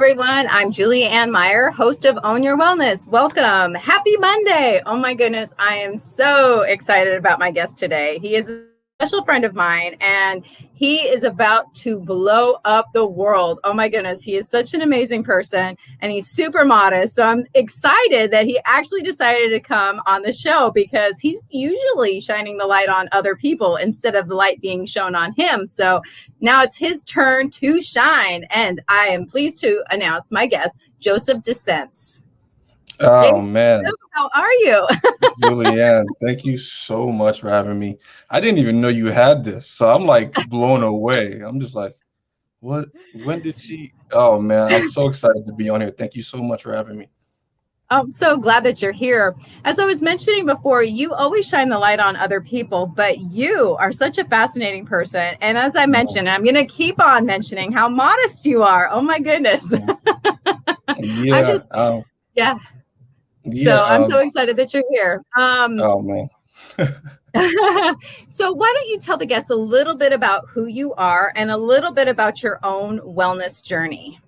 everyone. I'm Julie Ann Meyer, host of Own Your Wellness. Welcome. Happy Monday. Oh my goodness. I am so excited about my guest today. He is a special friend of mine and he is about to blow up the world. Oh my goodness. He is such an amazing person and he's super modest. So I'm excited that he actually decided to come on the show because he's usually shining the light on other people instead of the light being shown on him. So now it's his turn to shine. And I am pleased to announce my guest, Joseph Desince. Oh, man. How are you? Julianne, thank you so much for having me. I didn't even know you had this. So I'm like blown away. I'm just like, what? When did she? Oh, man. I'm so excited to be on here. Thank you so much for having me. I'm so glad that you're here. As I was mentioning before, you always shine the light on other people, but you are such a fascinating person. And as I mentioned, I'm going to keep on mentioning how modest you are. Oh, my goodness. Yeah. So I'm so excited that you're here. Oh, man. So why don't you tell the guests a little bit about who you are and a little bit about your own wellness journey?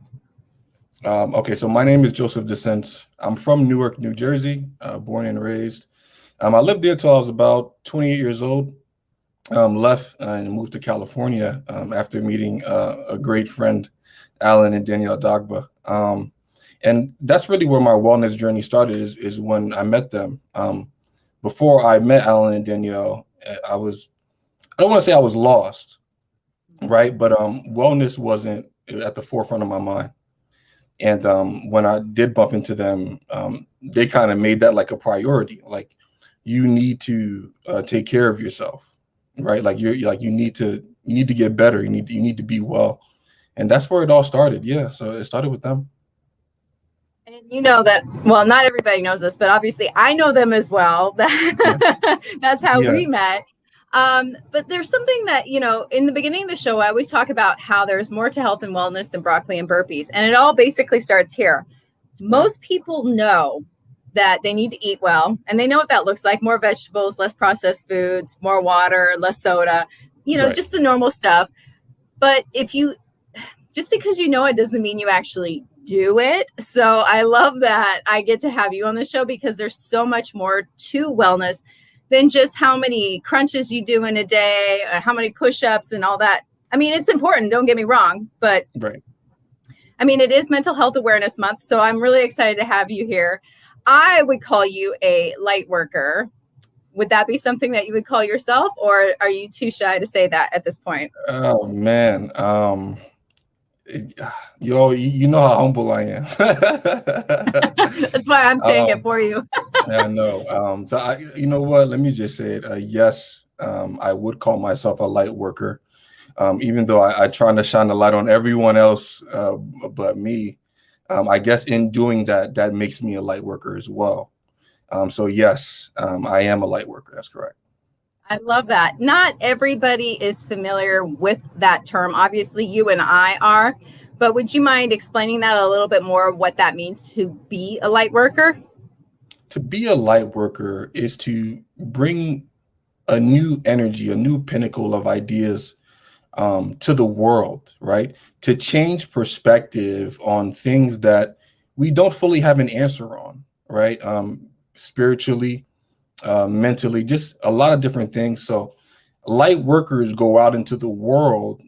Okay, so my name is Joseph Desince. I'm from Newark, New Jersey, born and raised. I lived there till I was about 28 years old. Left and moved to California after meeting a great friend, Alan and Danielle Dagba. And that's really where my wellness journey started is when I met them. Before I met Alan and Danielle, I don't want to say I was lost, right? But wellness wasn't at the forefront of my mind. And when I did bump into them, they kind of made that like a priority. Like, you need to take care of yourself, right? Like you need to get better. You need to be well, and that's where it all started. Yeah, so it started with them. And you know that, well, not everybody knows this, but obviously I know them as well. That's how we met. But there's something that, in the beginning of the show, I always talk about how there's more to health and wellness than broccoli and burpees. And it all basically starts here. Most people know that they need to eat well, and they know what that looks like: more vegetables, less processed foods, more water, less soda, just the normal stuff. But just because you know it doesn't mean you actually do it. So I love that I get to have you on the show because there's so much more to wellness than just how many crunches you do in a day, or how many push-ups and all that. I mean, it's important, don't get me wrong, but I mean, it is Mental Health Awareness Month. So I'm really excited to have you here. I would call you a light worker. Would that be something that you would call yourself, or are you too shy to say that at this point? Oh, man. You know how humble I am. That's why I'm saying it for you. Yeah, I know. So you know what? Let me just say it. Yes, I would call myself a light worker, even though I try to shine the light on everyone else but me. I guess in doing that, that makes me a light worker as well. So yes, I am a light worker. That's correct. I love that. Not everybody is familiar with that term. Obviously, you and I are, but would you mind explaining that a little bit more, what that means to be a light worker? To be a light worker is to bring a new energy, a new pinnacle of ideas to the world, right? To change perspective on things that we don't fully have an answer on, right? Spiritually, mentally, just a lot of different things. So light workers go out into the world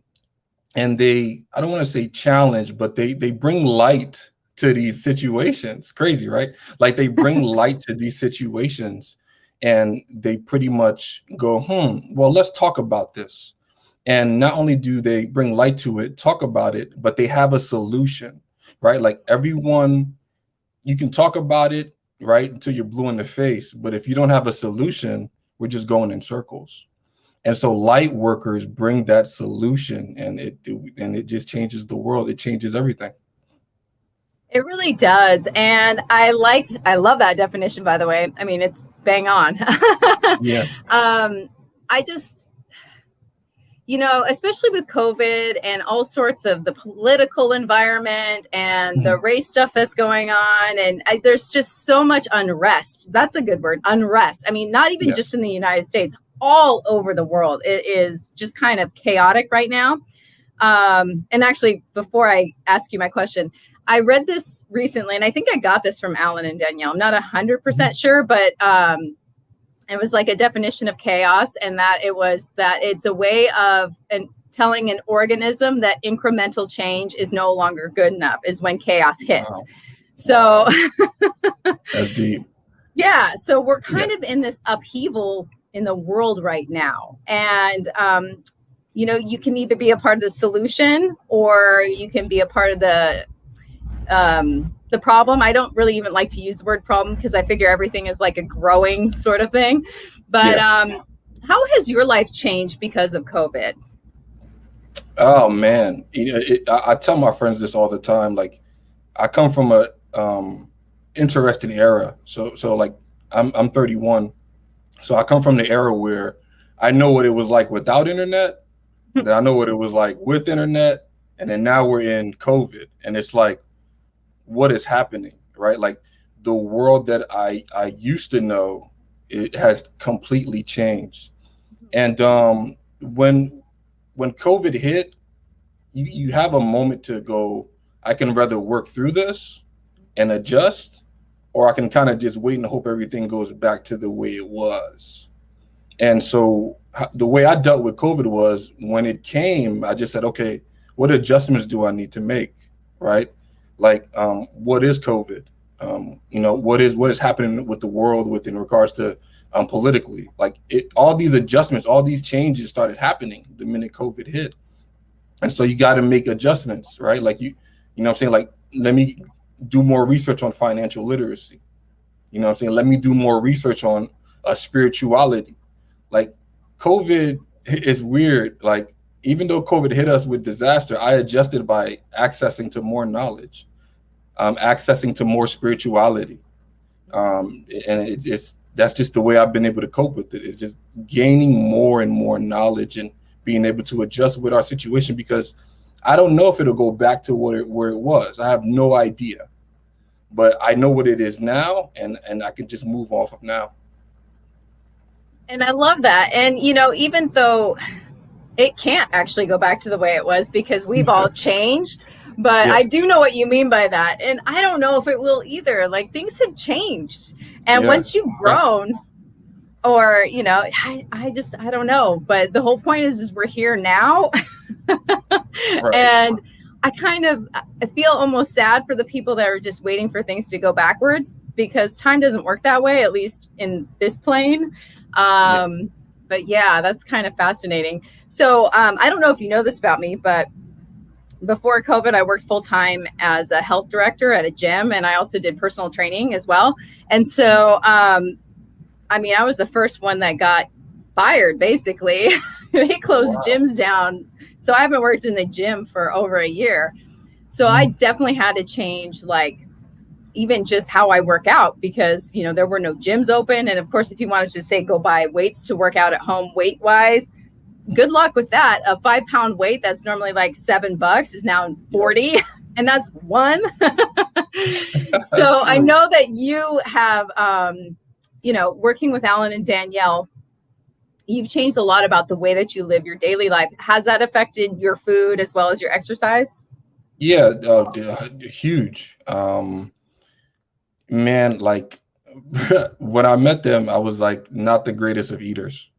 and I don't want to say challenge, but they bring light to these situations. Crazy, right? Like, they bring light to these situations and they pretty much go, well, let's talk about this. And not only do they bring light to it, talk about it, but they have a solution, right? Like, everyone, you can talk about it, right, until you're blue in the face. But if you don't have a solution, we're just going in circles. And so light workers bring that solution, and it just changes the world. It changes everything. It really does. And I love that definition, by the way. I mean, it's bang on. Yeah. I just, especially with COVID and all sorts of the political environment and the race stuff that's going on. And there's just so much unrest. That's a good word, unrest. I mean, not even just in the United States, all over the world. It is just kind of chaotic right now. And actually, before I ask you my question, I read this recently, and I think I got this from Alan and Danielle. I'm not 100% sure, but it was like a definition of chaos, and that it's a way of telling an organism that incremental change is no longer good enough is when chaos hits. Wow. So That's deep. Yeah. So we're kind of in this upheaval in the world right now. And, you can either be a part of the solution or you can be a part of the problem. I don't really even like to use the word problem because I figure everything is like a growing sort of thing. But how has your life changed because of COVID? Oh man, I tell my friends this all the time. Like, I come from a interesting era. So like I'm 31, so I come from the era where I know what it was like without internet, then I know what it was like with internet, and then now we're in COVID, and it's like, what is happening, right? Like, the world that I used to know, it has completely changed. And when COVID hit, you have a moment to go, I can rather work through this and adjust, or I can kind of just wait and hope everything goes back to the way it was. And so the way I dealt with COVID was, when it came, I just said, okay, what adjustments do I need to make, right? Like, what is COVID? What is happening with the world in regards to politically? Like, all these adjustments, all these changes started happening the minute COVID hit. And so you got to make adjustments, right? Like, you know what I'm saying? Like, let me do more research on financial literacy. You know what I'm saying? Let me do more research on spirituality. Like, COVID is weird. Like, even though COVID hit us with disaster, I adjusted by accessing to more knowledge, accessing to more spirituality. And that's just the way I've been able to cope with it. It's just gaining more and more knowledge and being able to adjust with our situation, because I don't know if it'll go back to where it was. I have no idea, but I know what it is now, and I can just move off of now. And I love that. And, even though it can't actually go back to the way it was because we've all changed, but I do know what you mean by that. And I don't know if it will either. Like, things have changed. And once you've grown, or, I don't know. But the whole point is we're here now. Right. And I feel almost sad for the people that are just waiting for things to go backwards, because time doesn't work that way, at least in this plane. But yeah, that's kind of fascinating. So I don't know if you know this about me, but before COVID, I worked full time as a health director at a gym, and I also did personal training as well. And so, I was the first one that got fired, basically. They closed gyms down. So I haven't worked in the gym for over a year. So I definitely had to change, like, even just how I work out, because, there were no gyms open. And of course, if you wanted to say go buy weights to work out at home weight wise, good luck with that. A 5-pound weight that's normally like $7 is now 40, and that's one. So I know that you have, working with Alan and Danielle, you've changed a lot about the way that you live your daily life. Has that affected your food as well as your exercise? Yeah, huge. Man, like, when I met them, I was like not the greatest of eaters.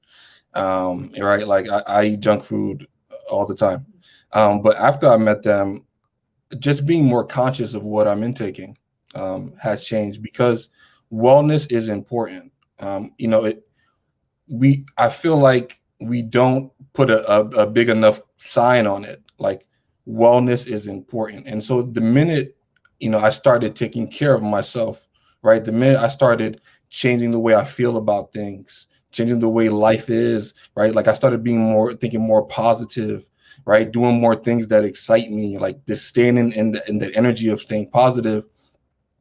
Right? Like, I eat junk food all the time. But after I met them, just being more conscious of what I'm intaking has changed, because wellness is important. I feel like we don't put a big enough sign on it. Like, wellness is important. And so the minute, I started taking care of myself, right? The minute I started changing the way I feel about things, changing the way life is, right? Like, I started thinking more positive, right? Doing more things that excite me, like just staying in the energy of staying positive.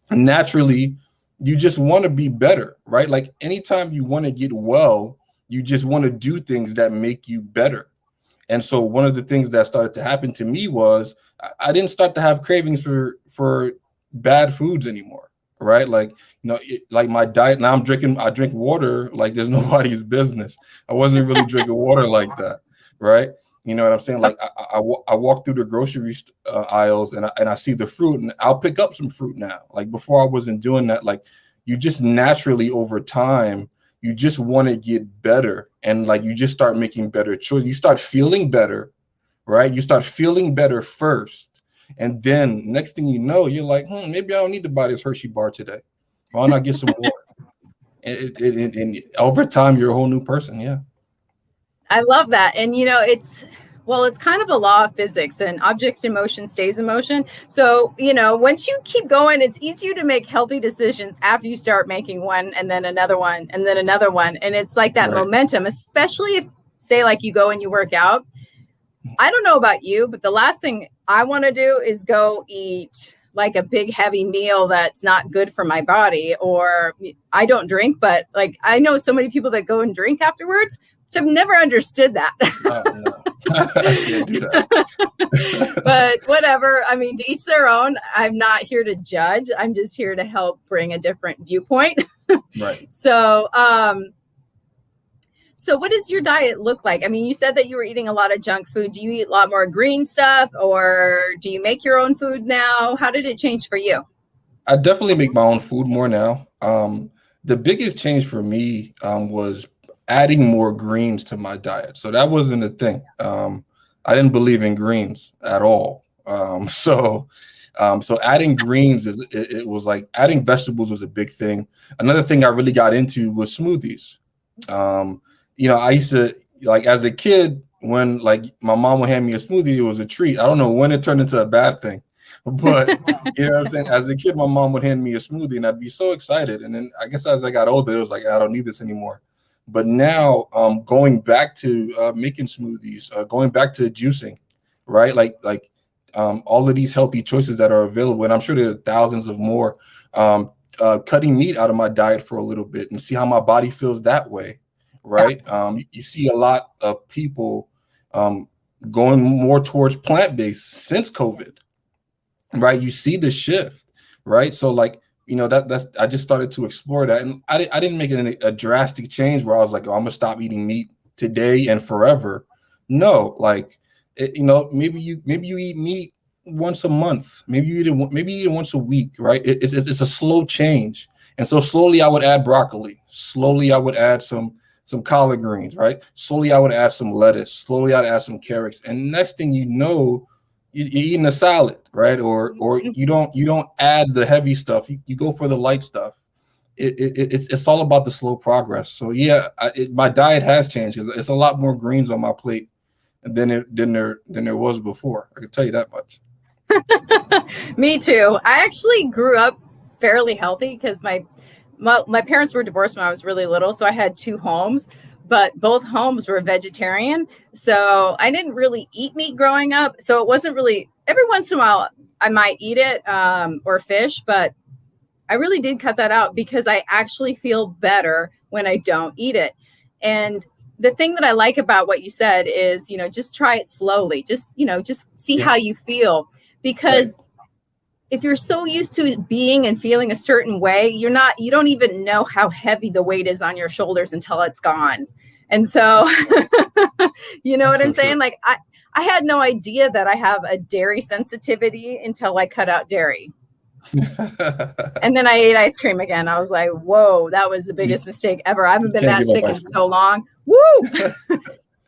And naturally, you just want to be better, right? Like, anytime you want to get well, you just want to do things that make you better. And so one of the things that started to happen to me was I didn't start to have cravings for bad foods anymore, right? Like, like my diet now, I drink water like there's nobody's business. I wasn't really drinking water like that, right? You know what I'm saying? Like I walk through the grocery aisles and I see the fruit, and I'll pick up some fruit now. Like before, I wasn't doing that. Like you just naturally over time, you just want to get better, and like you just start making better choices. You start feeling better, right? You start feeling better first, and then next thing you know, you're like, maybe I don't need to buy this Hershey bar today. Why not get some more? And over time, you're a whole new person. Yeah. I love that. And, you know, it's kind of a law of physics, and object in motion stays in motion. So, you know, once you keep going, it's easier to make healthy decisions after you start making one and then another one and then another one. And it's like that momentum, especially if, say, like you go and you work out. I don't know about you, but the last thing I want to do is go eat like a big heavy meal that's not good for my body. Or I don't drink, but like I know so many people that go and drink afterwards. I've never understood that. No. I can't do that. But whatever. I mean, to each their own. I'm not here to judge. I'm just here to help bring a different viewpoint. Right. So what does your diet look like? I mean, you said that you were eating a lot of junk food. Do you eat a lot more green stuff, or do you make your own food now? How did it change for you? I definitely make my own food more now. The biggest change for me was adding more greens to my diet. So that wasn't a thing. I didn't believe in greens at all. So adding greens it was like adding vegetables was a big thing. Another thing I really got into was smoothies. You know, I used to, like, as a kid, when like my mom would hand me a smoothie, it was a treat. I don't know when it turned into a bad thing, but you know what I'm saying? As a kid, my mom would hand me a smoothie and I'd be so excited. And then I guess as I got older, it was like, I don't need this anymore. But now going back to making smoothies, going back to juicing, right? Like all of these healthy choices that are available. And I'm sure there are thousands of more. Cutting meat out of my diet for a little bit and see how my body feels that way. Right. You see a lot of people going more towards plant-based since COVID. Right. You see the shift. Right. So like, you know, that's I just started to explore that. And I didn't make a drastic change where I was like, oh, I'm going to stop eating meat today and forever. No, like, you know, maybe you eat meat once a month. Maybe you eat it once a week. Right. It's a slow change. And so slowly I would add broccoli. Slowly I would add some collard greens, right? Slowly I would add some lettuce. Slowly I'd add some carrots. And next thing you know, you're eating a salad, right? Or you don't add the heavy stuff. You go for the light stuff. It's all about the slow progress. So yeah, my diet has changed. It's a lot more greens on my plate than there was before. I can tell you that much. Me too. I actually grew up fairly healthy because my parents were divorced when I was really little, so I had two homes, but both homes were vegetarian. So I didn't really eat meat growing up. So it wasn't really, every once in a while I might eat it or fish, but I really did cut that out because I actually feel better when I don't eat it. And the thing that I like about what you said is, you know, just try it slowly. Just see how you feel, because if you're so used to being and feeling a certain way, you don't even know how heavy the weight is on your shoulders until it's gone. And so, you know what I'm saying? Like I had no idea that I have a dairy sensitivity until I cut out dairy. And then I ate ice cream again. I was like, whoa, that was the biggest mistake ever. I haven't been that sick in so long. Woo!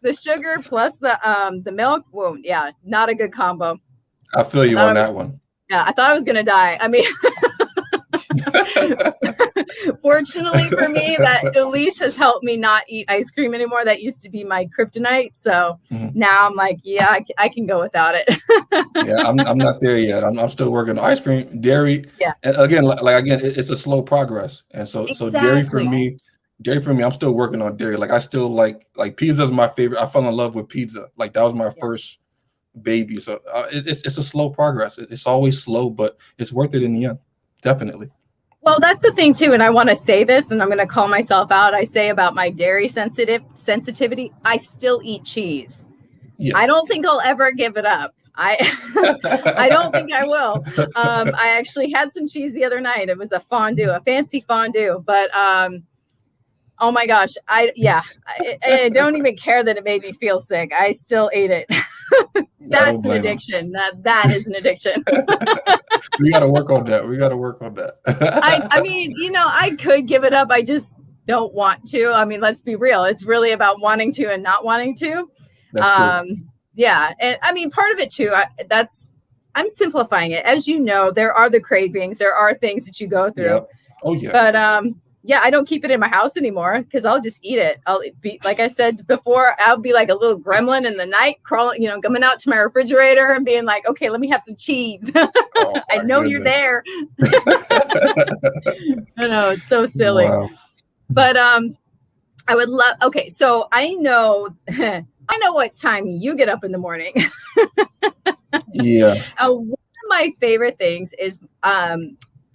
The sugar plus the milk. Whoa, yeah, not a good combo. I feel you on that one. Yeah, I thought I was going to die. I mean, fortunately for me, that at least has helped me not eat ice cream anymore. That used to be my kryptonite. So now I'm like, yeah, I can go without it. Yeah, I'm not there yet. I'm still working on ice cream, dairy. Yeah. And again, it's a slow progress. And so dairy for me, I'm still working on dairy. Like I still like pizza is my favorite. I fell in love with pizza. Like that was my first baby. So it's a slow progress. It's always slow, but it's worth it in the end. Definitely. Well, that's the thing too. And I want to say this, and I'm going to call myself out. I say about my dairy sensitivity, I still eat cheese. Yeah. I don't think I'll ever give it up. I don't think I will. I actually had some cheese the other night. It was a fancy fondue, but Oh my gosh. I don't even care that it made me feel sick. I still ate it. That's an addiction. That is an addiction. We got to work on that. I mean, I could give it up. I just don't want to. I mean, let's be real. It's really about wanting to and not wanting to. That's true. Yeah. And I mean, part of it too, I'm simplifying it. As you know, there are the cravings. There are things that you go through. Yep. Oh yeah. But yeah, I don't keep it in my house anymore because I'll just eat it. I'll be, like I said before, I'll be like a little gremlin in the night, crawling, coming out to my refrigerator and being like, okay, let me have some cheese. Oh, I know you're there. I know, it's so silly. Wow. But I would love, okay, so I know what time you get up in the morning. Yeah. One of my favorite things is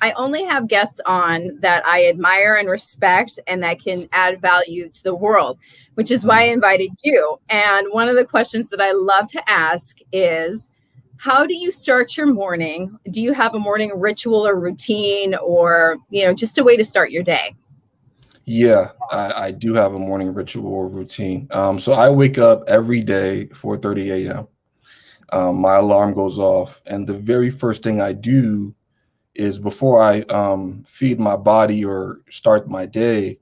I only have guests on that I admire and respect and that can add value to the world, which is why I invited you. And one of the questions that I love to ask is, how do you start your morning? Do you have a morning ritual or routine or, just a way to start your day? Yeah, I do have a morning ritual or routine. So I wake up every day, 4:30 a.m. My alarm goes off. And the very first thing I do is before I feed my body or start my day,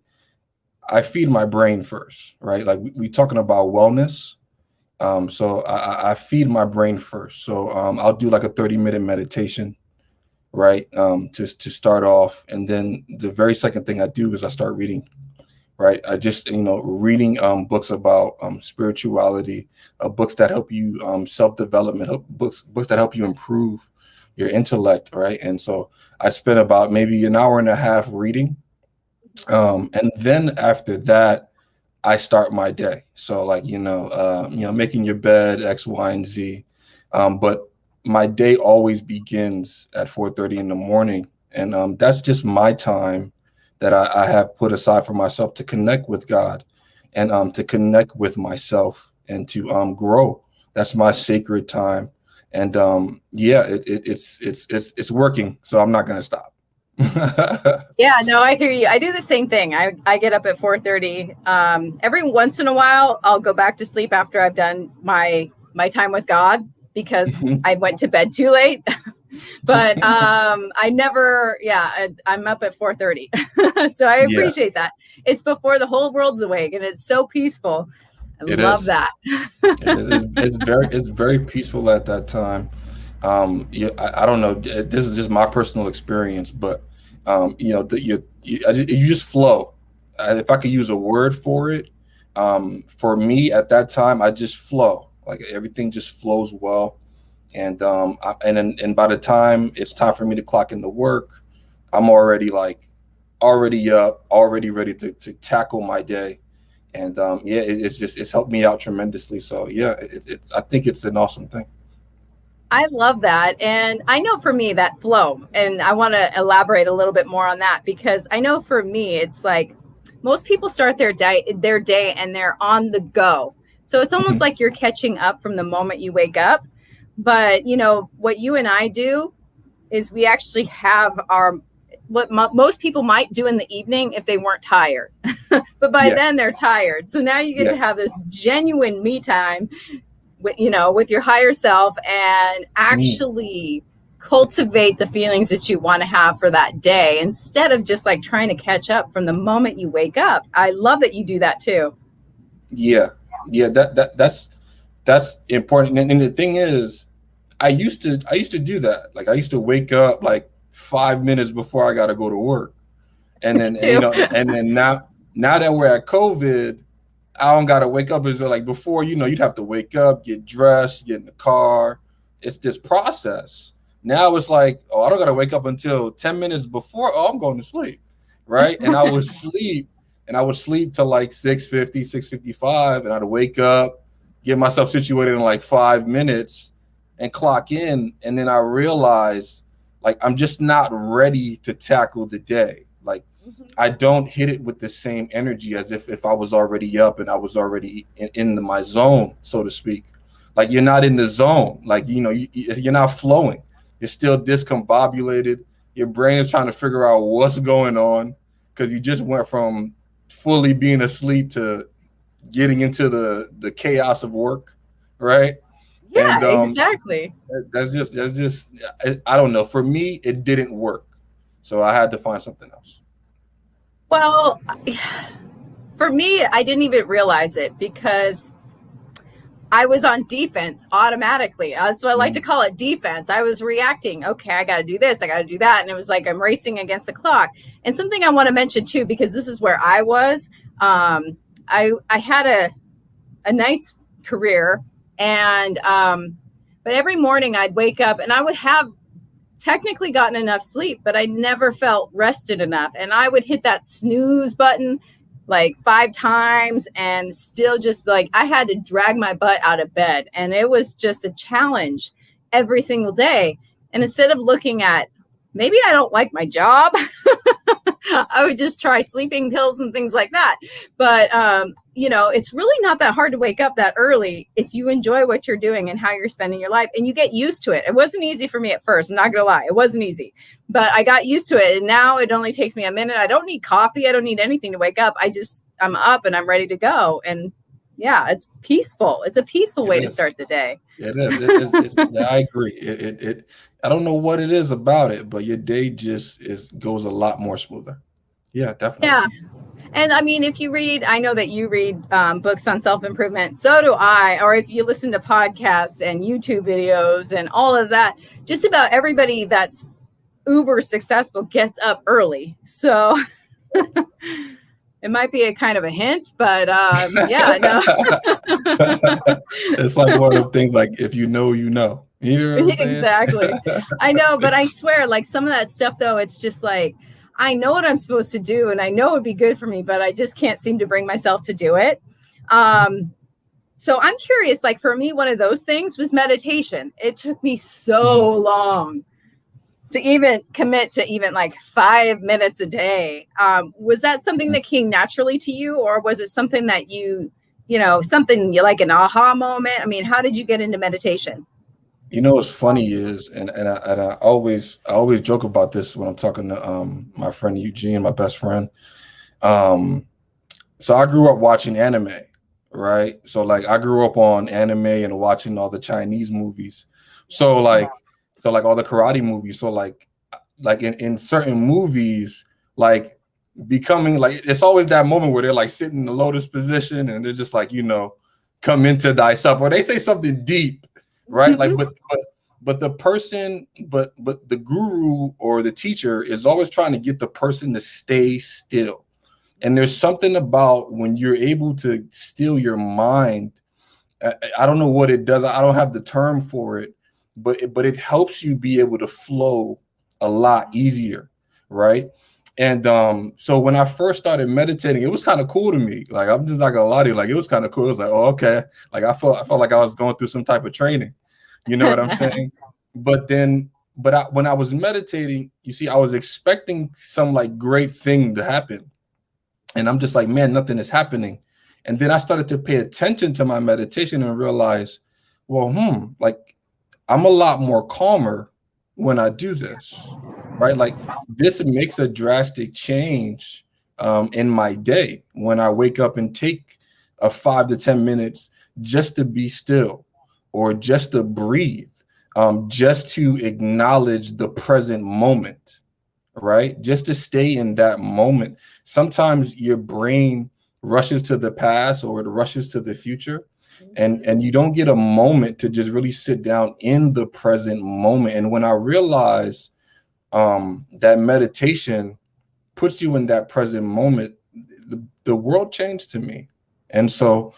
I feed my brain first, right? Like we talking about wellness. So I feed my brain first. So I'll do like a 30-minute meditation, right? To start off. And then the very second thing I do is I start reading, right? I just, reading books about spirituality, books that help you self-development, books that help you improve your intellect, right? And so I spent about maybe an hour and a half reading. And then after that, I start my day. So like, making your bed, X, Y, and Z. But my day always begins at 4:30 in the morning. And that's just my time that I have put aside for myself to connect with God and to connect with myself and to grow. That's my sacred time. And yeah, it's working, so I'm not gonna stop. Yeah, no, I hear you. I do the same thing. I get up at 4:30. Every once in a while, I'll go back to sleep after I've done my time with God because I went to bed too late. But I never, I'm up at 4:30. So I appreciate that. It's before the whole world's awake, and it's so peaceful. I love that. It's very peaceful at that time. I don't know. This is just my personal experience, but you just flow. If I could use a word for it, for me at that time, I just flow. Like everything just flows well, and by the time it's time for me to clock into work, I'm already up, already ready to tackle my day. And it's helped me out tremendously. So yeah, I think it's an awesome thing. I love that. And I know for me that flow, and I want to elaborate a little bit more on that because I know for me, it's like most people start their day and they're on the go. So it's almost like you're catching up from the moment you wake up. But what you and I do is we actually have what most people might do in the evening if they weren't tired. But by then they're tired. So now you get to have this genuine me time with your higher self and actually cultivate the feelings that you want to have for that day instead of just like trying to catch up from the moment you wake up. I love that you do that too. Yeah. That's important. And the thing is, I used to do that. Like I used to wake up like 5 minutes before I got to go to work. And then, and then now that we're at COVID, I don't got to wake up. Is like before, you'd have to wake up, get dressed, get in the car. It's this process. Now it's like, oh, I don't got to wake up until 10 minutes before. Oh, I'm going to sleep. Right. And I would sleep till like 6:50, 6:55. And I'd wake up, get myself situated in like 5 minutes and clock in. And then I realized like, I'm just not ready to tackle the day. Like I don't hit it with the same energy as if I was already up and I was already in my zone, so to speak. Like you're not in the zone. Like, you're not flowing. You're still discombobulated. Your brain is trying to figure out what's going on because you just went from fully being asleep to getting into the chaos of work, right? Yeah, And exactly. that's just I don't know. For me, it didn't work, so I had to find something else. Well, for me, I didn't even realize it because I was on defense automatically. That's what I like to call it, defense. I was reacting. Okay, I got to do this. I got to do that. And it was like I'm racing against the clock. And something I want to mention too, because this is where I was. I had a nice career, and but every morning I'd wake up and I would have technically gotten enough sleep, but I never felt rested enough. And I would hit that snooze button like 5 times and still just like I had to drag my butt out of bed. And it was just a challenge every single day. And instead of looking at maybe I don't like my job, I would just try sleeping pills and things like that. But, it's really not that hard to wake up that early if you enjoy what you're doing and how you're spending your life and you get used to it. It wasn't easy for me at first. I'm not going to lie. It wasn't easy, but I got used to it. And now it only takes me a minute. I don't need coffee. I don't need anything to wake up. I'm up and I'm ready to go. And yeah, it's peaceful. It's a peaceful way to start the day. It is. I agree. I don't know what it is about it, but your day just goes a lot more smoother. Yeah, definitely. Yeah. And I mean, if you read, I know that you read books on self-improvement. So do I. Or if you listen to podcasts and YouTube videos and all of that, just about everybody that's uber successful gets up early. So it might be a kind of a hint, but yeah, no. It's like one of the things like, if you know, you know. You know what I'm saying? Exactly. I know, but I swear, like some of that stuff, though, it's just like, I know what I'm supposed to do and I know it'd be good for me, but I just can't seem to bring myself to do it. So I'm curious, like for me, one of those things was meditation. It took me so long to even commit to even like 5 minutes a day. Was that something that came naturally to you, or was it something that something you like an aha moment? I mean, how did you get into meditation? What's funny is, and I always joke about this when I'm talking to my friend Eugene, my best friend. So I grew up watching anime, right? So like I grew up on anime and watching all the Chinese movies. So like all the karate movies. So like in certain movies, like becoming like it's always that moment where they're like sitting in the lotus position and they're just like, come into thyself, or they say something deep. Right. Like, but the person, but the guru or the teacher is always trying to get the person to stay still. And there's something about when you're able to still your mind. I don't know what it does. I don't have the term for it, but it helps you be able to flow a lot easier. Right. And so when I first started meditating, it was kind of cool to me. Like, I'm just not gonna lie to you, like it was kind of cool. It was like, oh, okay. Like I felt like I was going through some type of training. You know what I'm saying? But when I was meditating, you see, I was expecting some like great thing to happen. And I'm just like, man, nothing is happening. And then I started to pay attention to my meditation and realize, well, like I'm a lot more calmer when I do this, right? Like this makes a drastic change in my day when I wake up and take a 5 to 10 minutes just to be still or just to breathe, just to acknowledge the present moment, right? Just to stay in that moment. Sometimes your brain rushes to the past or it rushes to the future. And you don't get a moment to just really sit down in the present moment. And when I realized that meditation puts you in that present moment, the world changed to me. And so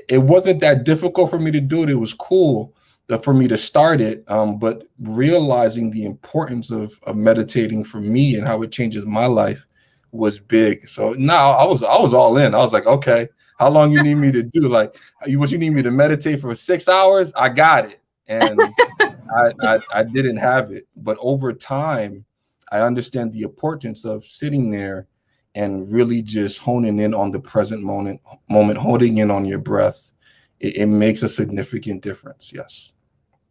it wasn't that difficult for me to do it. It was cool for me to start it. But realizing the importance of meditating for me and how it changes my life was big. So now I was all in. I was like, okay, how long you need me to do? Like, what you need me to meditate for 6 hours? I got it. And I didn't have it. But over time, I understand the importance of sitting there and really just honing in on the present moment, holding in on your breath. It makes a significant difference. Yes.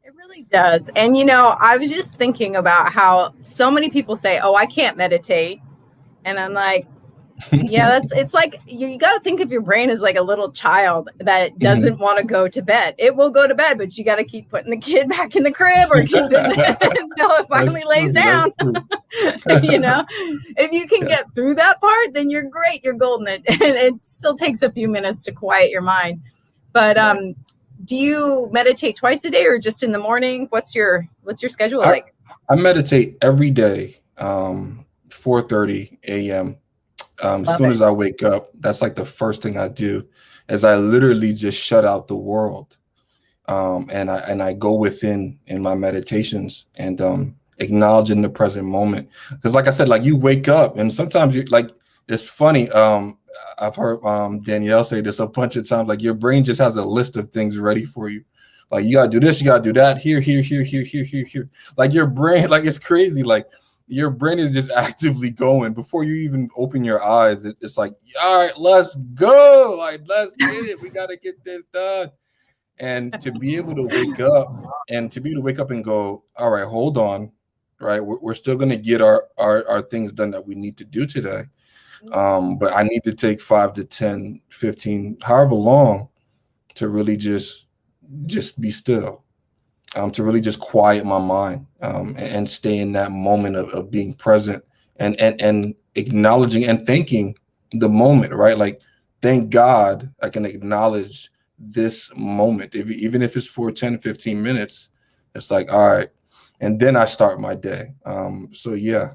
It really does. And, I was just thinking about how so many people say, oh, I can't meditate. And I'm like, Yeah, it's like you got to think of your brain as like a little child that doesn't want to go to bed. It will go to bed, but you got to keep putting the kid back in the crib or keep it until it finally lays down. You know, if you can get through that part, then you're great. You're golden. And it still takes a few minutes to quiet your mind. But do you meditate twice a day or just in the morning? What's your schedule like? I meditate every day, 4:30 a.m. As soon as I wake up, that's like the first thing I do, is I literally just shut out the world. And I go within in my meditations and acknowledging the present moment. Because like I said, like you wake up and sometimes you like, it's funny. I've heard Danielle say this a bunch of times, like your brain just has a list of things ready for you. Like you gotta do this, you gotta do that, here. Like your brain, like it's crazy. Like your brain is just actively going before you even open your eyes. It's like, all right, let's go. Like, let's get it. We got to get this done. And to be able to wake up and go, all right, hold on. Right. We're still going to get our things done that we need to do today. But I need to take 5 to 10, 15, however long to really just be still. To really just quiet my mind and stay in that moment of being present and acknowledging and thanking the moment, right? Like, thank God I can acknowledge this moment, even if it's for 10, 15 minutes. It's like, all right. And then I start my day. So, yeah.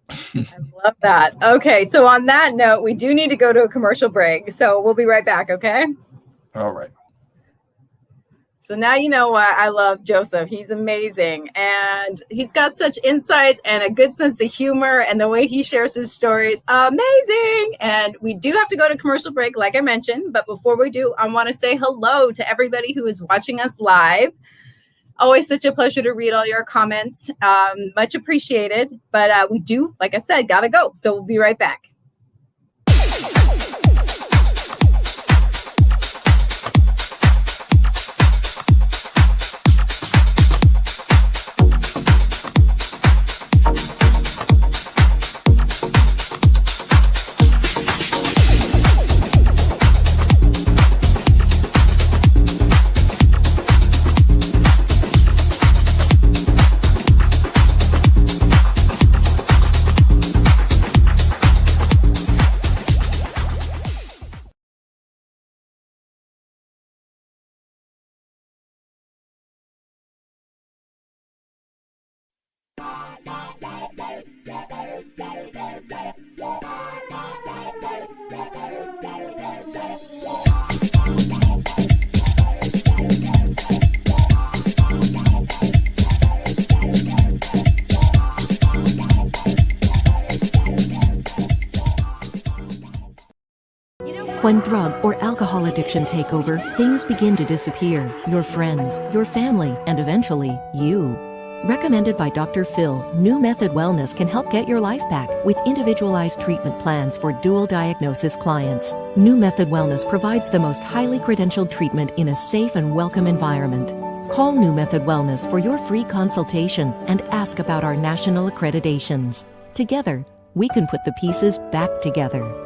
I love that. Okay. So on that note, we do need to go to a commercial break. So we'll be right back. Okay. All right. So now you know why I love Joseph. He's amazing. And he's got such insights and a good sense of humor. And the way he shares his stories, amazing. And we do have to go to commercial break, like I mentioned. But before we do, I want to say hello to everybody who is watching us live. Always such a pleasure to read all your comments. Much appreciated. But we do, like I said, got to go. So we'll be right back. When drug or alcohol addiction take over, things begin to disappear. Your friends, your family, and eventually, you. Recommended by Dr. Phil, New Method Wellness can help get your life back with individualized treatment plans for dual diagnosis clients. New Method Wellness provides the most highly credentialed treatment in a safe and welcome environment. Call New Method Wellness for your free consultation and ask about our national accreditations. Together, we can put the pieces back together.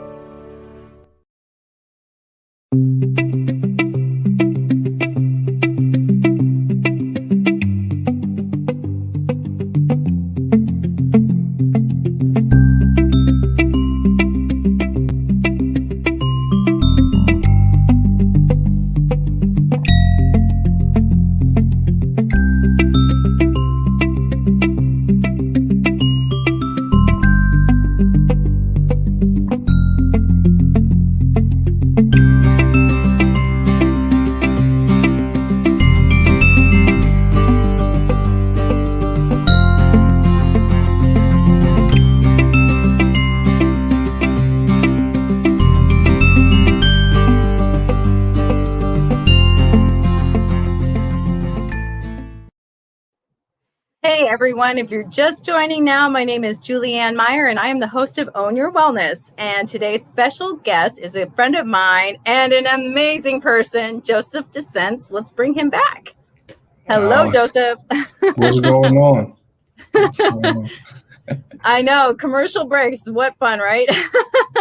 Everyone, if you're just joining now, my name is Julianne Meyer and I am the host of Own Your Wellness. And today's special guest is a friend of mine and an amazing person, Joseph Desince. Let's bring him back. Hello, Joseph. What's going on? I know, commercial breaks. What fun, right?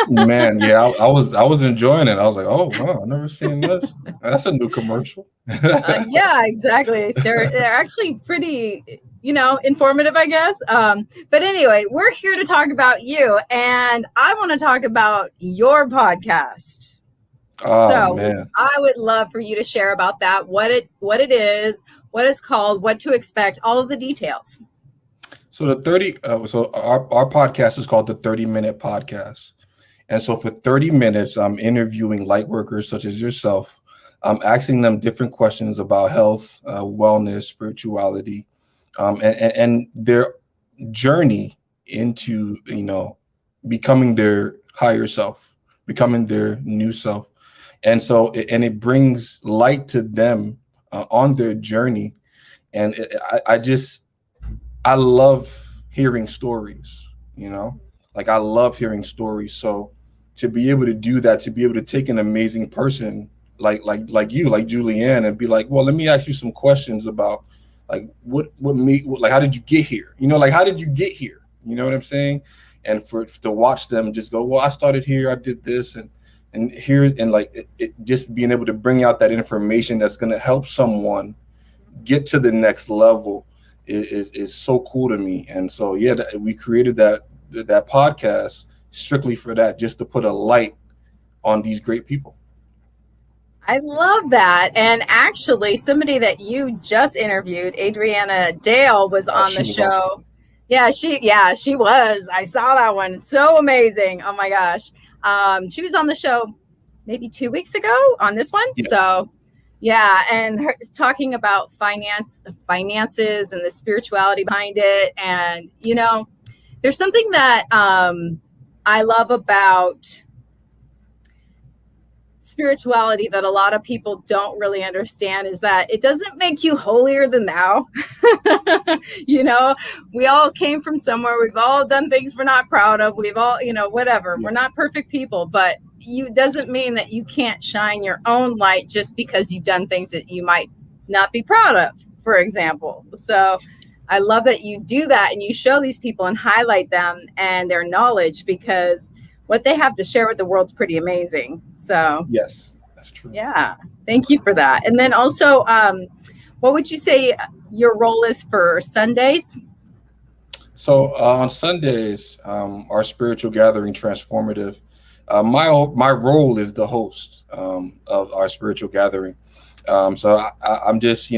Man, yeah, I was enjoying it. I was like, oh wow, I've never seen this. That's a new commercial. Yeah, exactly. They're actually pretty, informative, I guess. But anyway, we're here to talk about you, and I want to talk about your podcast. Oh So man. I would love for you to share about that, what it is, what it's called, what to expect, all of the details. So our podcast is called the 30-Minute Podcast. And so for 30 minutes, I'm interviewing light workers such as yourself. I'm asking them different questions about health, wellness, spirituality, and their journey into, becoming their higher self, becoming their new self. And so, and it brings light to them on their journey. And I love hearing stories, like I love hearing stories. So to be able to do that, to be able to take an amazing person like you, like Julianne, and be like, well, let me ask you some questions about like how did you get here? Like how did you get here? You know what I'm saying? And to watch them just go, well, I started here, I did this, and here, and like it just being able to bring out that information that's going to help someone get to the next level is so cool to me. And so we created that podcast strictly for that, just to put a light on these great people. I love that. And actually, somebody that you just interviewed, Adriana Dale, was on the show. Awesome. She was. I saw that one. So amazing. Oh my gosh. She was on the show maybe 2 weeks ago on this one. Yes. So yeah, and her talking about finances and the spirituality behind it. And, there's something that I love about spirituality that a lot of people don't really understand, is that it doesn't make you holier than thou. We all came from somewhere. We've all done things we're not proud of. We've all, whatever. Yeah. We're not perfect people, but doesn't mean that you can't shine your own light just because you've done things that you might not be proud of, for example. So I love that you do that and you show these people and highlight them and their knowledge, because what they have to share with the world's pretty amazing. So yes, that's true. Yeah, thank you for that. And then also, what would you say your role is for Sundays? So on Sundays, our spiritual gathering, Transformative, my role is the host of our spiritual gathering. So I'm just,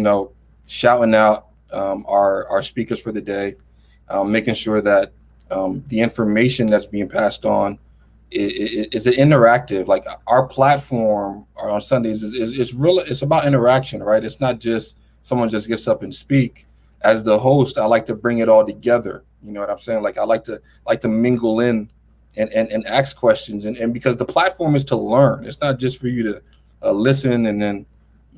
shouting out our speakers for the day, making sure that the information that's being passed on is it interactive. Like our platform on Sundays is real. It's about interaction, right? It's not just someone just gets up and speak. As the host, I like to bring it all together. You know what I'm saying? Like I like to mingle in and ask questions, and because the platform is to learn. It's not just for you to listen and then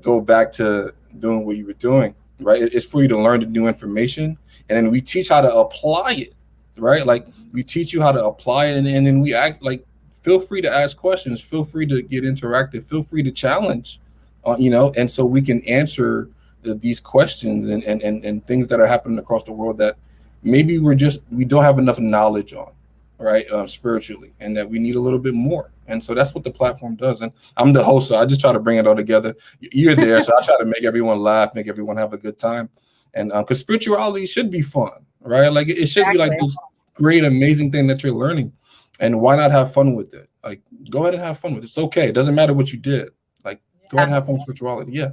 go back to doing what you were doing, right? It's for you to learn the new information, and then we teach how to apply it, right? Like we teach you how to apply it, and then we act like, feel free to ask questions, feel free to get interactive, feel free to challenge, and so we can answer these questions and things that are happening across the world that maybe we don't have enough knowledge on, right? Spiritually, and that we need a little bit more. And so that's what the platform does. And I'm the host, so I just try to bring it all together. You're there, so I try to make everyone laugh, make everyone have a good time. And because spirituality should be fun, right? Like it should be like this great, amazing thing that you're learning. And why not have fun with it? Like, go ahead and have fun with it. It's okay. It doesn't matter what you did. Like, go ahead and have fun with spirituality. Yeah.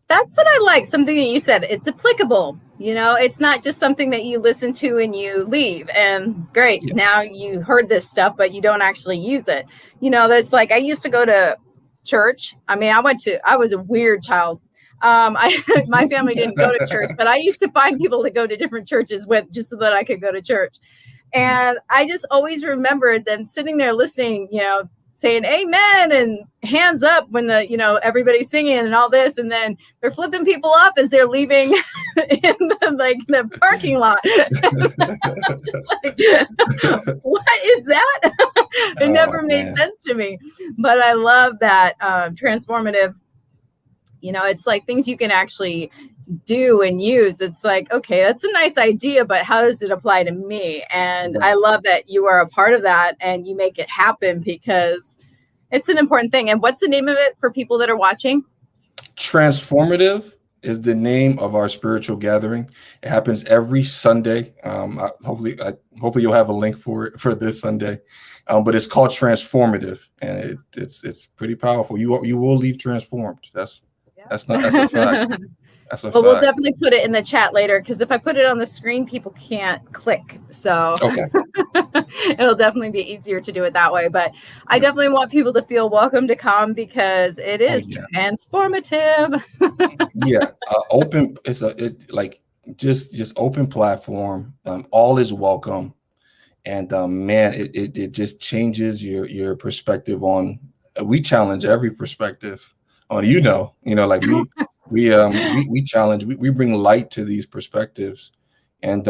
That's what I like. Something that you said, it's applicable. It's not just something that you listen to and you leave and great. Yeah. Now you heard this stuff, but you don't actually use it. That's like, I used to go to church. I mean, I was a weird child. My family didn't go to church, but I used to find people to go to different churches with just so that I could go to church. And I just always remembered them sitting there listening, saying amen and hands up when everybody's singing and all this. And then they're flipping people off as they're leaving in the parking lot. Just like, what is that? It never made sense to me. But I love that transformative, it's like things you can actually do and use. It's like, okay, that's a nice idea, but how does it apply to me? And I love that you are a part of that and you make it happen, because it's an important thing. And what's the name of it for people that are watching? Transformative is the name of our spiritual gathering. It happens every Sunday. Hopefully you'll have a link for it for this Sunday. But it's called Transformative, and it's pretty powerful. You will leave transformed. That's a fact. That's a fact. We'll definitely put it in the chat later, because if I put it on the screen, people can't click. So it'll definitely be easier to do it that way. But I definitely want people to feel welcome to come, because it is transformative. Open. Just open platform. All is welcome. And man, it just changes your perspective on. We challenge every perspective on. Like we challenge. We bring light to these perspectives, and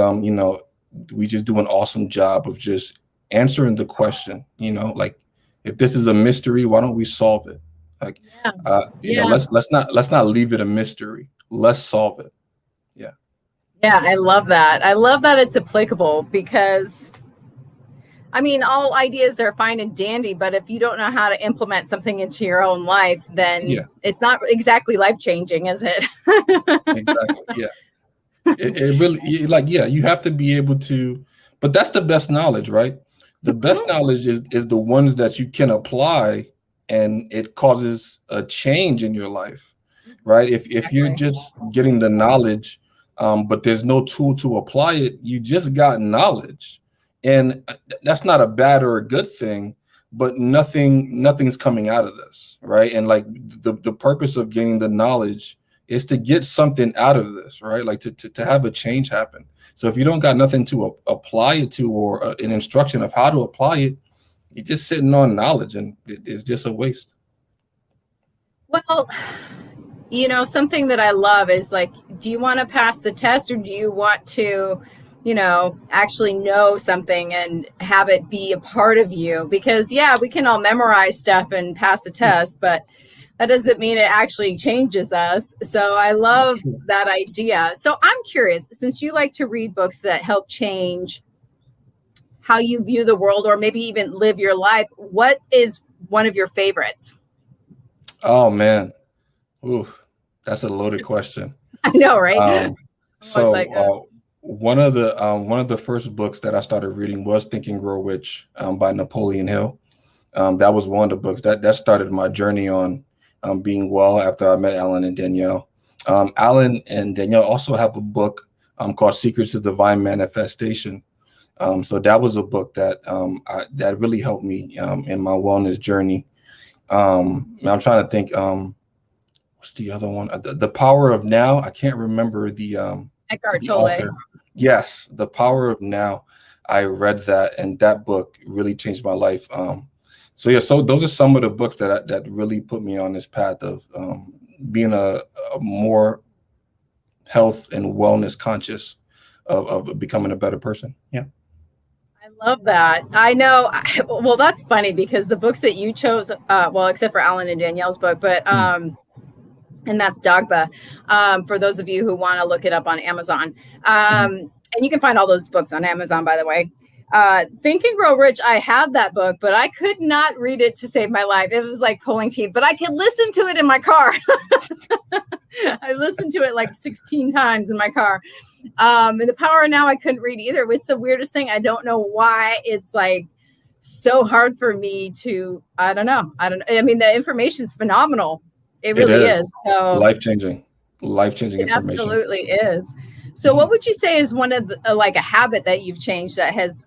we just do an awesome job of just answering the question. Like, if this is a mystery, why don't we solve it? Like, let's not leave it a mystery. Let's solve it. Yeah, I love that. I love that it's applicable, because all ideas are fine and dandy, but if you don't know how to implement something into your own life, then it's not exactly life-changing, is it? Exactly. Yeah. It really, you have to be able to, but that's the best knowledge, right? The best knowledge is the ones that you can apply, and it causes a change in your life, right? If you're just getting the knowledge, but there's no tool to apply it, you just got knowledge. And that's not a bad or a good thing, but nothing's coming out of this, right? And like the purpose of gaining the knowledge is to get something out of this, right? Like to have a change happen. So if you don't got nothing to apply it to, or an instruction of how to apply it, you're just sitting on knowledge, and it's just a waste. Well, something that I love is, like, do you want to pass the test, or do you want to actually know something and have it be a part of you? Because we can all memorize stuff and pass the test, but that doesn't mean it actually changes us. So I love that idea. So I'm curious, since you like to read books that help change how you view the world, or maybe even live your life, what is one of your favorites? Oh man. Ooh, that's a loaded question. I know, right? One of the first books that I started reading was Think and Grow Rich by Napoleon Hill. That was one of the books that started my journey on being well after I met Alan and Danielle. Alan and Danielle also have a book called Secrets of Divine Manifestation. So that was a book that that really helped me in my wellness journey. I'm trying to think. What's the other one? The Power of Now. I can't remember the Eckhart Tolle. Yes, The Power of Now. I read that, and that book really changed my life. So those are some of the books that really put me on this path of being a more health and wellness conscious of becoming a better person. Yeah. I love that. I know. Well, that's funny, because the books that you chose, except for Alan and Danielle's book, but and that's Dogma, for those of you who want to look it up on Amazon. And you can find all those books on Amazon, by the way. Think and Grow Rich, I have that book, but I could not read it to save my life. It was like pulling teeth, but I could listen to it in my car. I listened to it like 16 times in my car. And The Power of Now, I couldn't read either. It's the weirdest thing. I don't know why it's like so hard for me to, I don't know. I mean, the information's phenomenal. It really is. So life-changing information. Absolutely is. So what would you say is one of the, like a habit that you've changed that has,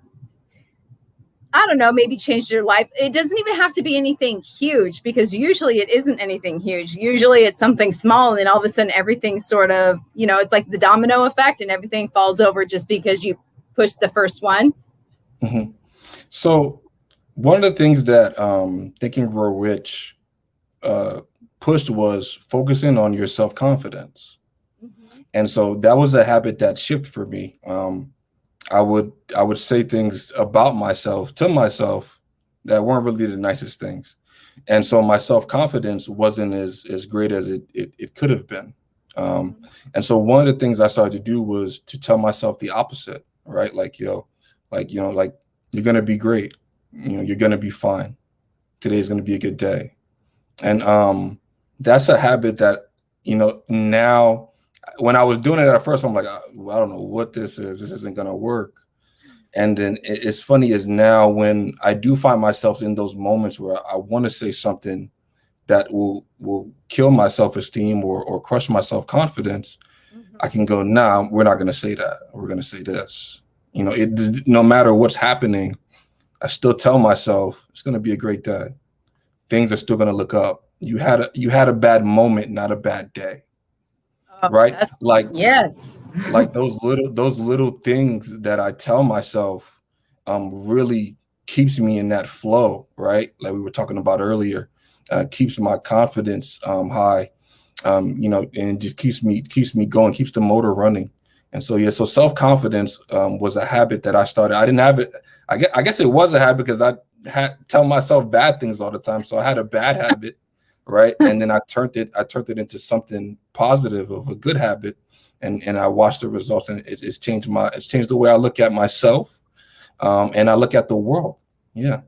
I don't know, maybe changed your life? It doesn't even have to be anything huge, because usually it isn't anything huge. Usually it's something small, and then all of a sudden everything sort of, it's like the domino effect, and everything falls over just because you pushed the first one. Mm-hmm. So one of the things that Think and Grow Rich pushed was focusing on your self-confidence. Mm-hmm. And so that was a habit that shifted for me. I would say things about myself to myself that weren't really the nicest things. And so my self-confidence wasn't as great as it could have been. And so one of the things I started to do was to tell myself the opposite, right? Like, you're going to be great. You're going to be fine. Today's going to be a good day. And that's a habit that, now when I was doing it at first, I'm like, I don't know what this is. This isn't going to work. And then it's funny is now when I do find myself in those moments where I want to say something that will kill my self-esteem or crush my self-confidence, I can go, nah, we're not going to say that. We're going to say this. No matter what's happening, I still tell myself it's going to be a great day. Things are still going to look up. You had a bad moment, not a bad day. Right? Like, yes, like those little things that I tell myself really keeps me in that flow, right? Like we were talking about earlier, keeps my confidence high, and just keeps me going, keeps the motor running. And so, so self-confidence was a habit that I started. I didn't have it. I guess it was a habit because I had tell myself bad things all the time. So I had a bad habit. Right. And then I turned it into something positive, of a good habit. And I watched the results, and it's changed the way I look at myself. And I look at the world. Yeah.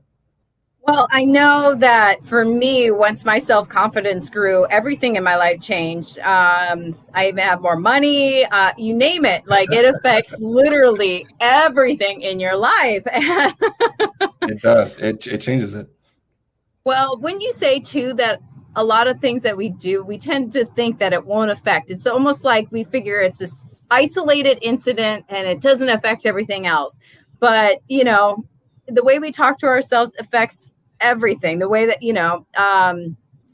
Well, I know that for me, once my self-confidence grew, everything in my life changed. I even have more money, you name it. Like, it affects literally everything in your life. It does. It changes it. Well, when you say too that a lot of things that we do, we tend to think that it won't affect. It's almost like we figure it's this isolated incident and it doesn't affect everything else. But, the way we talk to ourselves affects everything. The way that,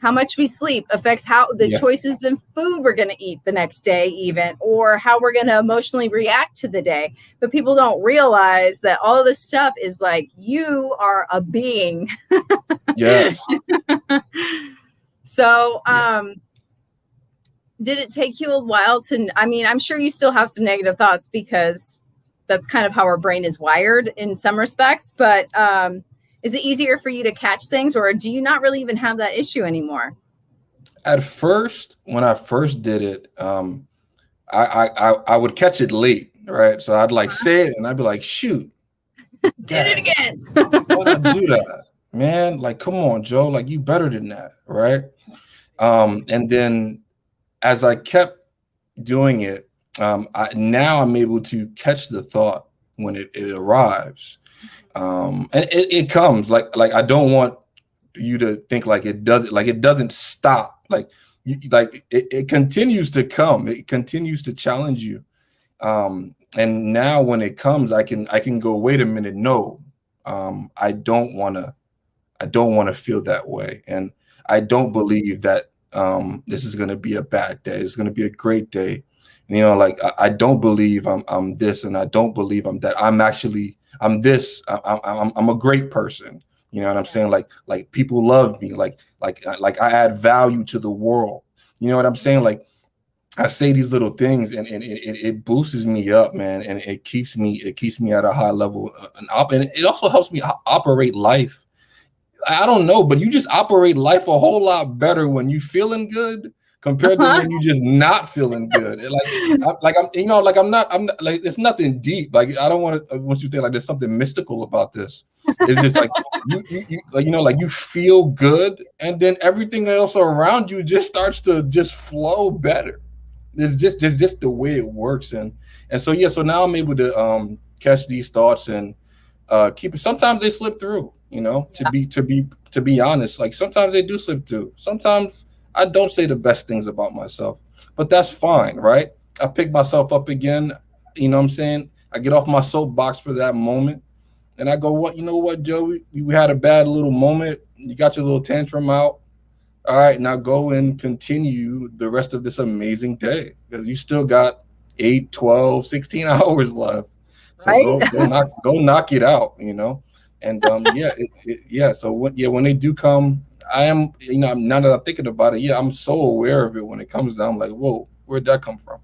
how much we sleep affects how the choices in food we're going to eat the next day, even, or how we're going to emotionally react to the day. But people don't realize that all this stuff is like, you are a being. Yes. So, did it take you a while I'm sure you still have some negative thoughts because that's kind of how our brain is wired in some respects, but is it easier for you to catch things, or do you not really even have that issue anymore? At first, when I first did it, I would catch it late, right? So I'd say it and I'd be like, shoot. Did it again. Why'd I do that? Man, like, come on, Joe, like, you better than that, right? And then as I kept doing it, now I'm able to catch the thought when it arrives. And it comes like I don't want you to think like it doesn't stop. It continues to come. It continues to challenge you. And now when it comes, I can go, wait a minute. No, I don't want to feel that way. And I don't believe that this is going to be a bad day. It's going to be a great day. I don't believe I'm this, and I don't believe I'm that. I'm this. I'm a great person. You know what I'm saying? Like people love me. Like I add value to the world. You know what I'm saying? Like I say these little things, and it boosts me up, man, and it keeps me at a high level, and it also helps me operate life. I don't know, but you just operate life a whole lot better when you feeling good compared to when you just not feeling good. I'm not like, it's nothing deep. Like, I don't want you to think like there's something mystical about this. It's just like you feel good, and then everything else around you just starts to just flow better. It's just the way it works. And so so now I'm able to catch these thoughts and keep it. Sometimes they slip through, to be honest. Like sometimes they do slip through. Sometimes I don't say the best things about myself, but that's fine, right? I pick myself up again, you know what I'm saying? I get off my soapbox for that moment, and I go, you know what, Joe, we had a bad little moment. You got your little tantrum out. All right, now go and continue the rest of this amazing day, because you still got 8, 12, 16 hours left. So right? go knock it out, And so when they do come, I am, now that I'm thinking about it, I'm so aware of it when it comes down. I'm like, whoa, where'd that come from?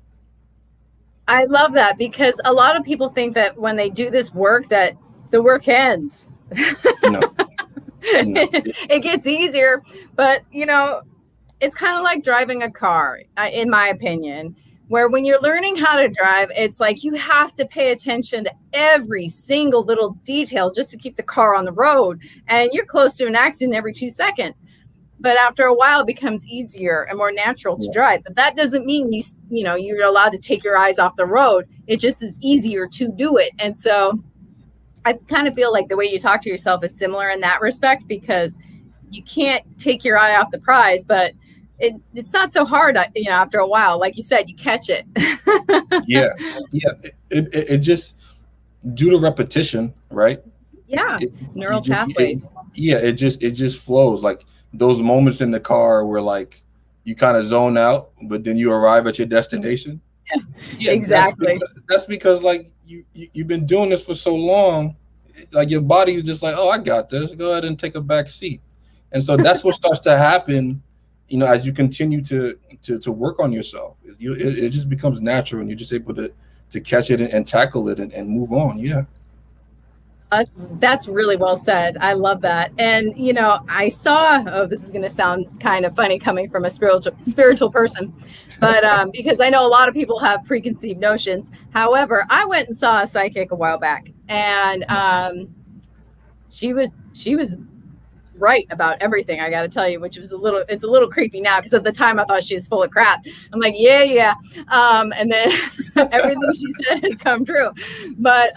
I love that, because a lot of people think that when they do this work that the work ends. No. It gets easier, but you know, it's kind of like driving a car, in my opinion, where when you're learning how to drive, it's like you have to pay attention to every single little detail just to keep the car on the road. And you're close to an accident every 2 seconds. But after a while, it becomes easier and more natural to drive. But that doesn't mean you know, you're allowed to take your eyes off the road. It just is easier to do it. And so I kind of feel like the way you talk to yourself is similar in that respect, because you can't take your eye off the prize, but it's not so hard, you know, after a while. Like you said, you catch it. Yeah. It just, due to repetition, right? Yeah, neural pathways. It just flows. Like those moments in the car where like you kind of zone out, but then you arrive at your destination. Yeah, exactly. That's because like you've been doing this for so long, like your body's just like, oh, I got this. Go ahead and take a back seat. And so that's what starts to happen, you know, as you continue to work on yourself. It just becomes natural, and you're just able to catch it and tackle it and move on. Yeah. That's really well said. I love that. And, you know, I saw, oh, this is going to sound kind of funny coming from a spiritual person, but because I know a lot of people have preconceived notions. However, I went and saw a psychic a while back, and she was right about everything, I got to tell you, which was it's a little creepy now, because at the time I thought she was full of crap. I'm like, yeah. And then everything she said has come true. But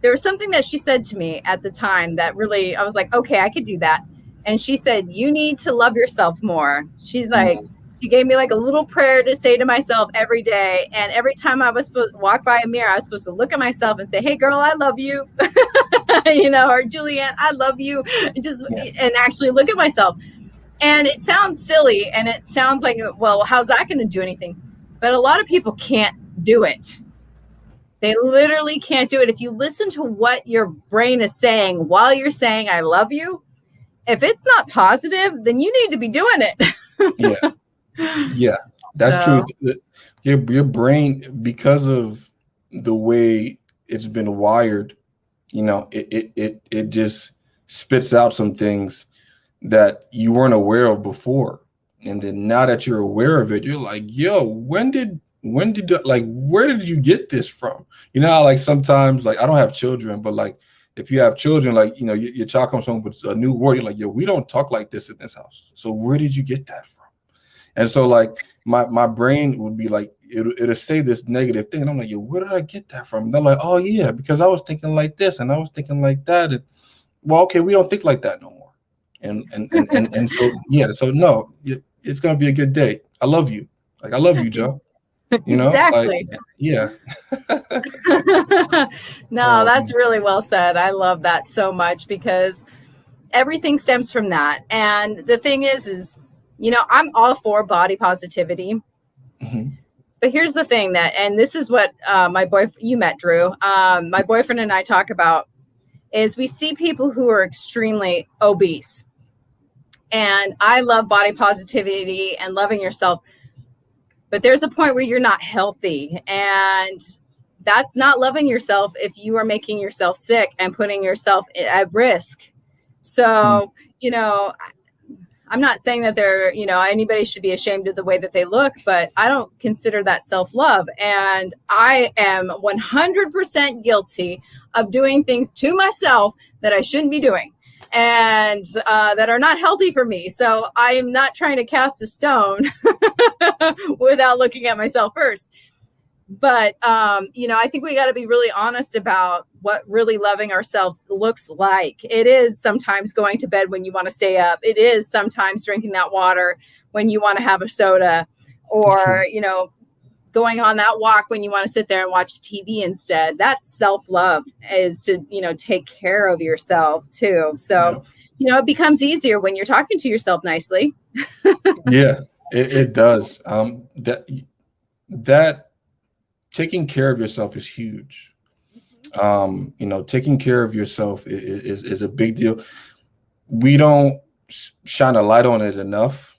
there was something that she said to me at the time that really, I was like, okay, I could do that. And she said, you need to love yourself more. She's like, she gave me like a little prayer to say to myself every day. And every time I was supposed to walk by a mirror, I was supposed to look at myself and say, hey girl, I love you. You know, or Julianne, I love you. And actually look at myself. And it sounds silly, and it sounds like, well, how's that going to do anything? But a lot of people can't do it. They literally can't do it. If you listen to what your brain is saying while you're saying, I love you, if it's not positive, then you need to be doing it. Yeah, that's true. Your brain, because of the way it's been wired, you know, it just spits out some things that you weren't aware of before. And then now that you're aware of it, you're like, yo, when did like, where did you get this from? You know how like sometimes, like, I don't have children, but like if you have children, like, you know, your child comes home with a new word, you're like, yo, we don't talk like this in this house. So where did you get that from? And so like my brain would be like, it'll say this negative thing. And I'm like, yo, where did I get that from? And they're like, oh yeah, because I was thinking like this and I was thinking like that. And well, okay, we don't think like that no more. And so, yeah, so no, it's going to be a good day. I love you. Like, I love you, Joe. You know, exactly. Like, yeah. No, that's really well said. I love that so much, because everything stems from that. And the thing is, you know, I'm all for body positivity. Mm-hmm. But here's the thing and this is what you met Drew, my boyfriend and I talk about, is we see people who are extremely obese. And I love body positivity and loving yourself. But there's a point where you're not healthy, and that's not loving yourself if you are making yourself sick and putting yourself at risk. So, you know, I'm not saying that anybody should be ashamed of the way that they look, but I don't consider that self-love. And I am 100% guilty of doing things to myself that I shouldn't be doing, and that are not healthy for me. So I am not trying to cast a stone without looking at myself first. But, you know, I think we got to be really honest about what really loving ourselves looks like. It is sometimes going to bed when you want to stay up. It is sometimes drinking that water when you want to have a soda, or, you know, going on that walk when you want to sit there and watch TV instead. That's self-love, is to, you know, take care of yourself too. So, you know, it becomes easier when you're talking to yourself nicely. Yeah, it does. That taking care of yourself is huge. You know, taking care of yourself is a big deal. We don't shine a light on it enough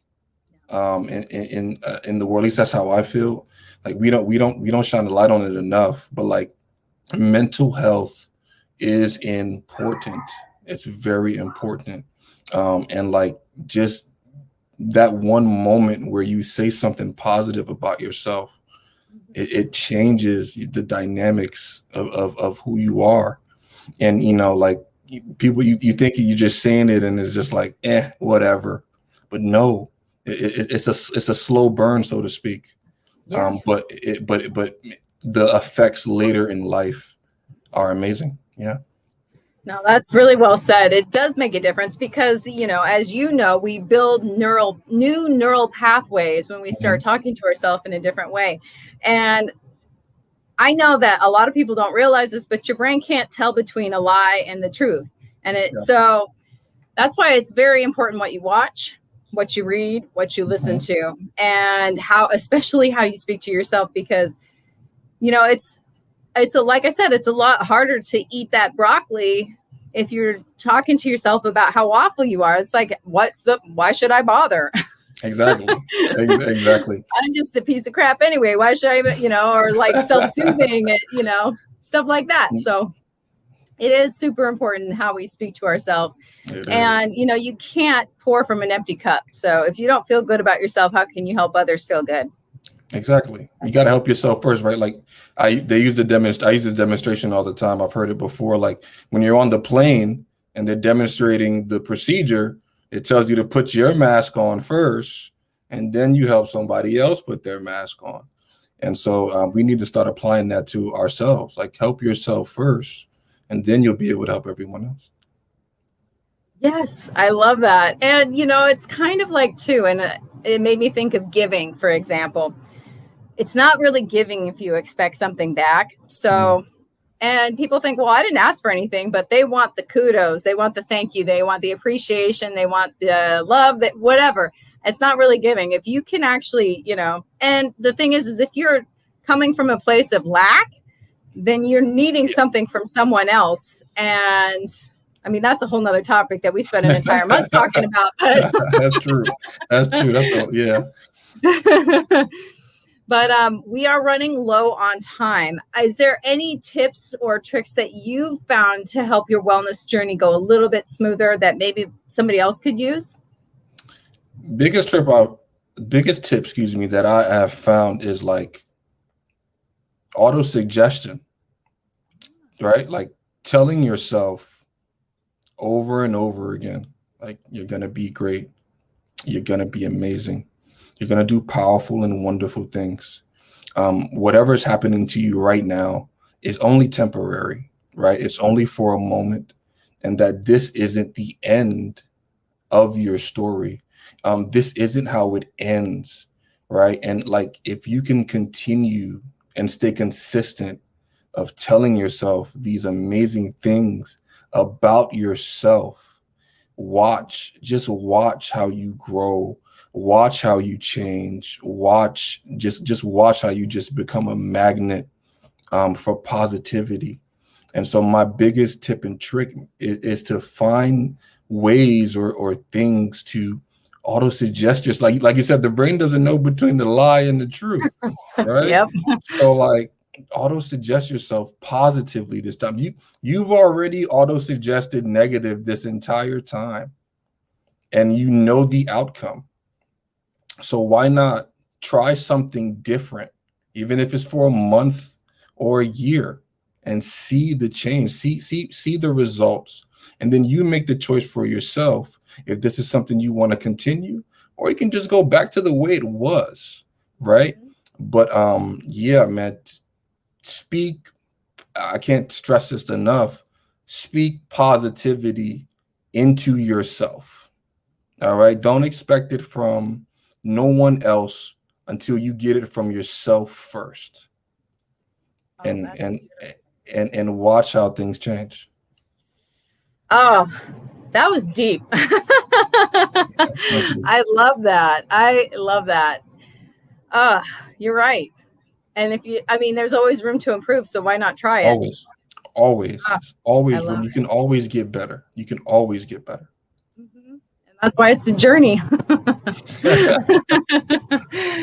in the world. At least that's how I feel. Like we don't shine a light on it enough. But like, mental health is important. It's very important. And like just that one moment where you say something positive about yourself, it changes the dynamics of who you are. And, you know, like people, you think you're just saying it and it's just like, whatever. But no, it's a slow burn, so to speak. Yeah. But the effects later in life are amazing. Yeah. No, that's really well said. It does make a difference because, you know, as you know, we build new neural pathways when we start talking to ourselves in a different way. And I know that a lot of people don't realize this, but your brain can't tell between a lie and the truth. And so that's why it's very important what you watch, what you read, what you listen to, and especially how you speak to yourself, because, you know, like I said, it's a lot harder to eat that broccoli if you're talking to yourself about how awful you are. It's like, why should I bother? Exactly. Exactly. I'm just a piece of crap anyway. Why should I even, you know, or like self-soothing, you know, stuff like that. So it is super important how we speak to ourselves. You know, you can't pour from an empty cup. So if you don't feel good about yourself, how can you help others feel good? Exactly. You got to help yourself first, right? Like I use this demonstration all the time. I've heard it before. Like when you're on the plane and they're demonstrating the procedure, it tells you to put your mask on first, and then you help somebody else put their mask on. And so we need to start applying that to ourselves. Like help yourself first, and then you'll be able to help everyone else. Yes, I love that. And, you know, it's kind of like too, and it made me think of giving, for example. It's not really giving if you expect something back. So, and people think, well, I didn't ask for anything, but they want the kudos. They want the thank you. They want the appreciation. They want the love, that whatever. It's not really giving. If you can actually, you know, and the thing is if you're coming from a place of lack, then you're needing something from someone else. And I mean, that's a whole nother topic that we spent an entire month talking about. That's true. That's true. Yeah. But we are running low on time. Is there any tips or tricks that you've found to help your wellness journey go a little bit smoother that maybe somebody else could use? Biggest tip, that I have found is like auto-suggestion, right? Like telling yourself over and over again, like you're going to be great. You're going to be amazing. You're going to do powerful and wonderful things. Whatever is happening to you right now is only temporary, right? It's only for a moment, and that this isn't the end of your story. This isn't how it ends, right? And like, if you can continue and stay consistent of telling yourself these amazing things about yourself, just watch how you grow. Watch how you change. Just watch how you just become a magnet for positivity. And so my biggest tip and trick is to find ways or things to auto suggest yourself. Like you said, the brain doesn't know between the lie and the truth, right? Yep. So like auto suggest yourself positively this time. You've already auto suggested negative this entire time, and you know the outcome. So why not try something different, even if it's for a month or a year, and see the change, see the results. And then you make the choice for yourself if this is something you want to continue, or you can just go back to the way it was, right? But yeah, man, speak, I can't stress this enough, speak positivity into yourself. All right. Don't expect it from no one else until you get it from yourself first. And watch how things change. Oh, that was deep. I love that. You're right. And there's always room to improve. So why not try it? Always room. You can always get better. And That's why it's a journey.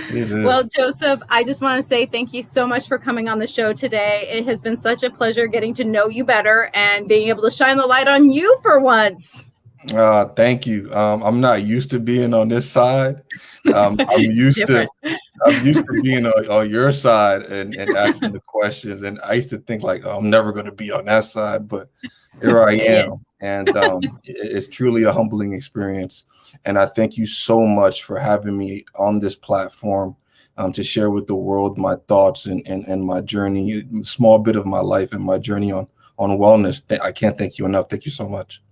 It is. Well, Joseph, I just want to say thank you so much for coming on the show today. It has been such a pleasure getting to know you better and being able to shine the light on you for once. Thank you. I'm not used to being on this side. I'm used to being on your side and asking the questions. And I used to think like, oh, I'm never going to be on that side, but here I am. And it's truly a humbling experience. And I thank you so much for having me on this platform to share with the world my thoughts and my journey, a small bit of my life and my journey on wellness. I can't thank you enough. Thank you so much.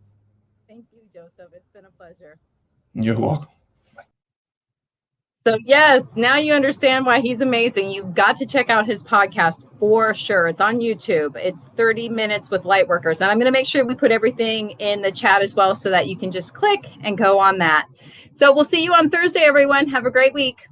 Thank you, Joseph. It's been a pleasure. You're welcome. So yes, now you understand why he's amazing. You've got to check out his podcast for sure. It's on YouTube. It's 30 Minutes with Lightworkers. And I'm going to make sure we put everything in the chat as well so that you can just click and go on that. So we'll see you on Thursday, everyone. Have a great week.